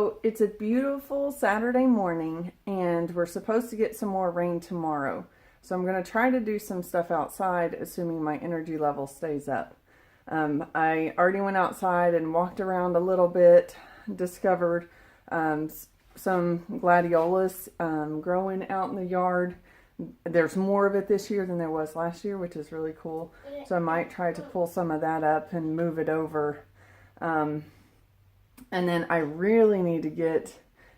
So it's a beautiful Saturday morning and we're supposed to get some more rain tomorrow. So I'm going to try to do some stuff outside, assuming my energy level stays up. I already went outside and walked around a little bit, discovered some gladiolus growing out in the yard. There's more of it this year than there was last year, which is really cool. So I might try to pull some of that up and move it over. And then I really need to get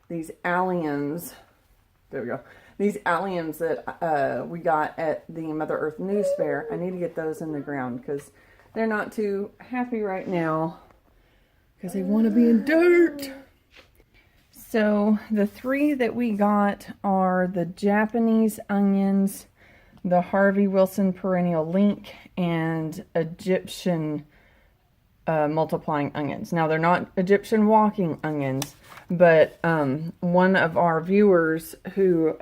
these alliums. There we go. These alliums that we got at the Mother Earth News Fair. I need to get those in the ground because they're not too happy right now because they want to be in dirt. So the three that we got are the Japanese onions, the Harvey Wilson perennial link, and Egyptian multiplying onions. Now they're not Egyptian walking onions, but one of our viewers who,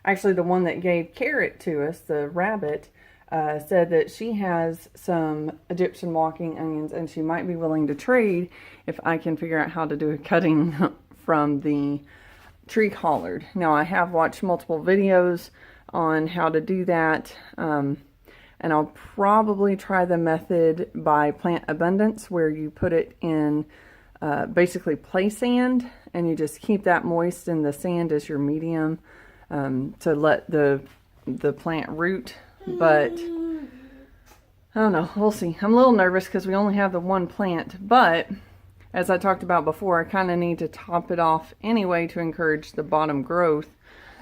actually the one that gave carrot to us, the rabbit, said that she has some Egyptian walking onions and she might be willing to trade if I can figure out how to do a cutting from the tree collard. Now I have watched multiple videos on how to do that, and I'll probably try the method by Plant Abundance where you put it in basically play sand and you just keep that moist and the sand as your medium to let the plant root. But I don't know, we'll see. I'm a little nervous because we only have the one plant, but as I talked about before, I kind of need to top it off anyway to encourage the bottom growth,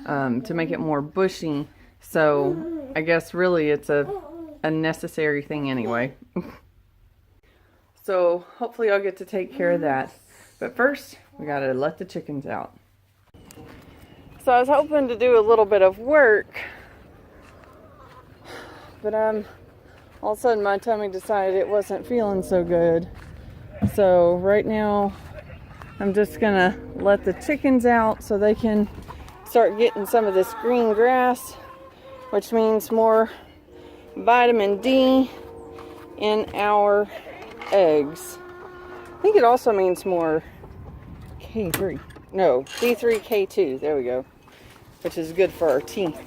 to make it more bushy. So I guess really it's a necessary thing anyway. So hopefully I'll get to take care of that. But first, we gotta let the chickens out. So I was hoping to do a little bit of work, but all of a sudden my tummy decided it wasn't feeling so good. So right now I'm just gonna let the chickens out so they can start getting some of this green grass, which means more vitamin D in our eggs. I think it also means more D3, K2, there we go, which is good for our teeth.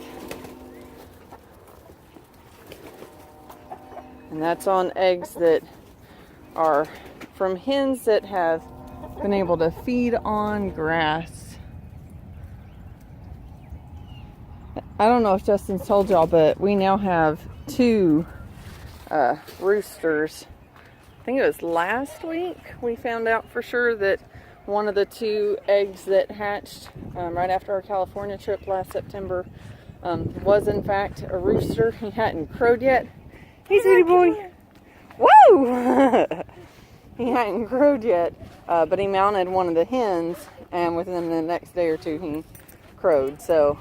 And that's on eggs that are from hens that have been able to feed on grass. I don't know if Justin's told y'all, but we now have two roosters. I think it was last week we found out for sure that one of the two eggs that hatched right after our California trip last September was in fact a rooster. He hadn't crowed yet. Hey, sweetie boy. Woo! He hadn't crowed yet, but he mounted one of the hens, and within the next day or two he crowed. So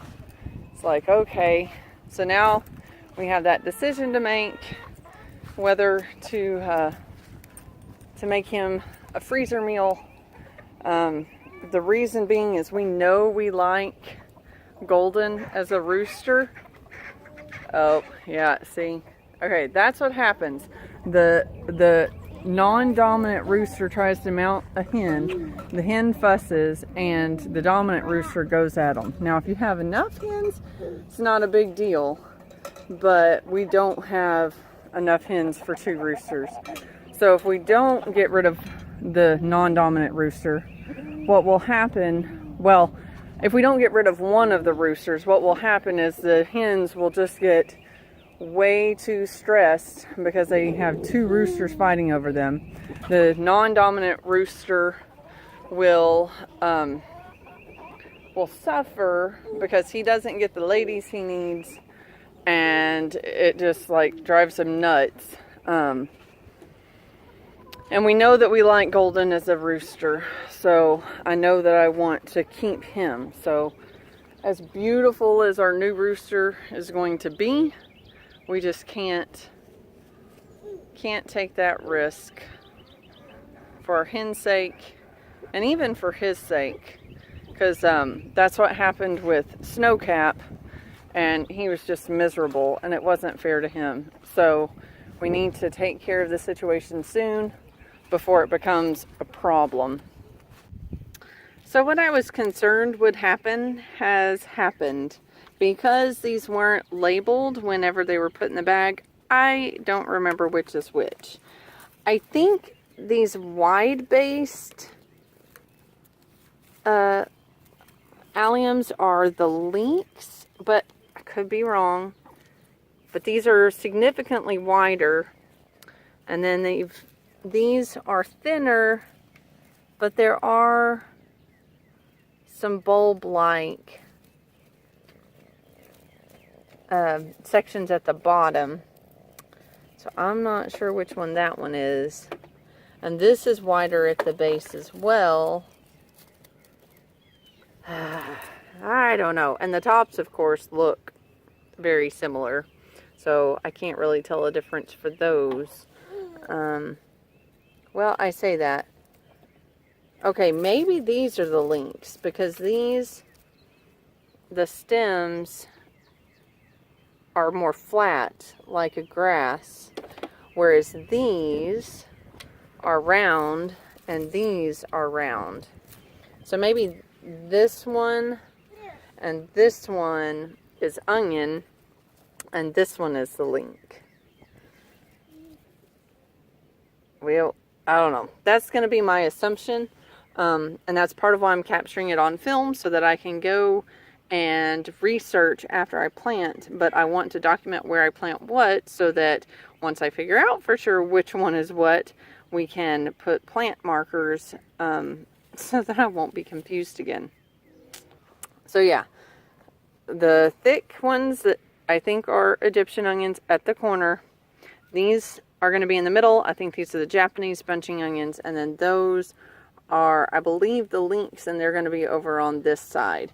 it's like, okay, so now we have that decision to make, whether to make him a freezer meal. The reason being is we know we like Golden as a rooster. Oh yeah, see, okay, that's what happens. The non-dominant rooster tries to mount a hen, the hen fusses, and the dominant rooster goes at them. Now, if you have enough hens, it's not a big deal, but we don't have enough hens for two roosters. So if we don't get rid of the non-dominant rooster, what will happen, well, if we don't get rid of one of the roosters, what will happen is the hens will just get way too stressed because they have two roosters fighting over them. The non-dominant rooster will suffer because he doesn't get the ladies he needs, and it just like drives him nuts. And we know that we like Golden as a rooster, so I know that I want to keep him. So as beautiful as our new rooster is going to be, we just can't take that risk for our hen's sake and even for his sake, because that's what happened with Snowcap, and he was just miserable and it wasn't fair to him. So we need to take care of the situation soon before it becomes a problem. So what I was concerned would happen has happened. Because these weren't labeled whenever they were put in the bag, I don't remember which is which. I think these wide-based Alliums are the leeks, but I could be wrong. But these are significantly wider. And then these are thinner, but there are some bulb-like sections at the bottom. So I'm not sure which one that one is. And this is wider at the base as well. I don't know. And the tops, of course, look very similar. So I can't really tell a difference for those. Well, I say that. Okay, maybe these are the leeks, because these, the stems are more flat, like a grass, whereas these are round and these are round. So maybe this one and this one is onion and this one is the leek. Well, I don't know. That's going to be my assumption. And that's part of why I'm capturing it on film, so that I can go and research after I plant. But I want to document where I plant what, so that once I figure out for sure which one is what, we can put plant markers so that I won't be confused again. So yeah, the thick ones that I think are Egyptian onions at the corner, these are going to be in the middle. I think these are the Japanese bunching onions, and then those are, I believe, the leeks, and they're going to be over on this side.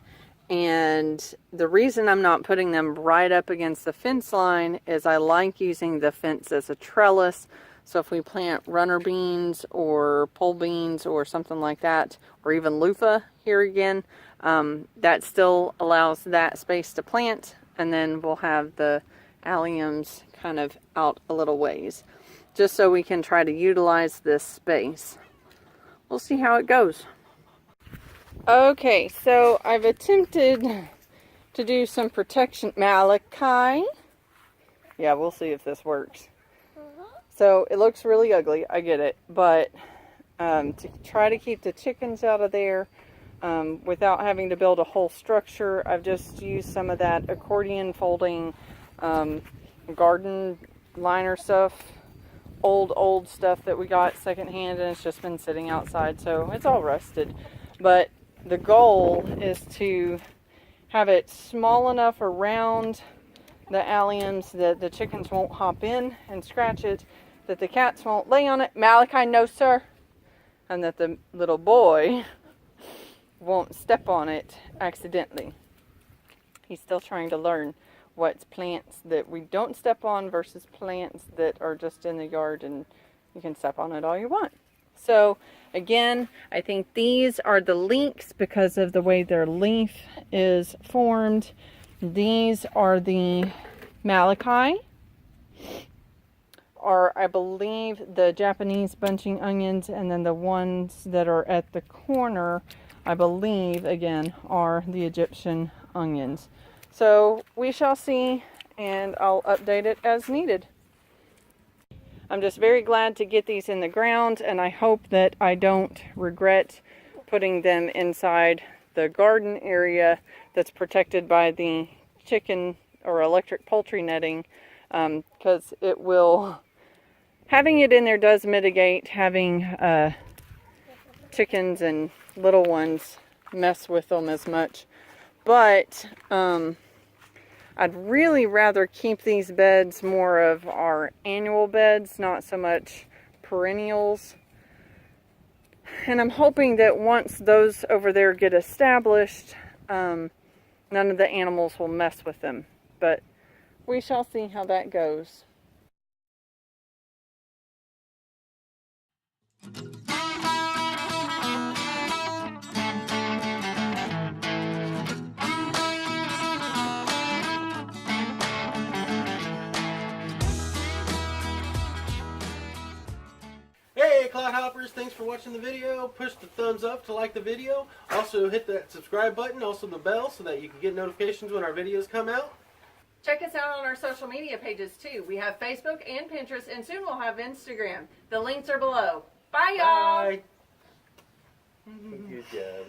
And the reason I'm not putting them right up against the fence line is I like using the fence as a trellis. So if we plant runner beans or pole beans or something like that, or even loofah here again, that still allows that space to plant, and then we'll have the alliums kind of out a little ways, just so we can try to utilize this space. We'll see how it goes. Okay, so I've attempted to do some protection. Malachi. Yeah, we'll see if this works. So it looks really ugly, I get it, but to try to keep the chickens out of there without having to build a whole structure, I've just used some of that accordion folding garden liner stuff. Old stuff that we got secondhand, and it's just been sitting outside, so it's all rusted. But the goal is to have it small enough around the alliums that the chickens won't hop in and scratch it, that the cats won't lay on it. Malachi, no sir. And that the little boy won't step on it accidentally. He's still trying to learn what's plants that we don't step on versus plants that are just in the yard and you can step on it all you want. So again, I think these are the leeks because of the way their leaf is formed. These are the Malachi, or I believe the Japanese bunching onions, and then the ones that are at the corner, I believe, again, are the Egyptian onions. So we shall see, and I'll update it as needed. I'm just very glad to get these in the ground, and I hope that I don't regret putting them inside the garden area that's protected by the chicken or electric poultry netting, because it will, having it in there does mitigate having chickens and little ones mess with them as much. But I'd really rather keep these beds more of our annual beds, not so much perennials. And I'm hoping that once those over there get established, none of the animals will mess with them. But we shall see how that goes. Hey, clodhoppers, thanks for watching the video. Push the thumbs up to like the video. Also hit that subscribe button, also the bell, so that you can get notifications when our videos come out. Check us out on our social media pages too. We have Facebook and Pinterest, and soon we'll have Instagram. The links are below. Bye, y'all. Bye. Good job.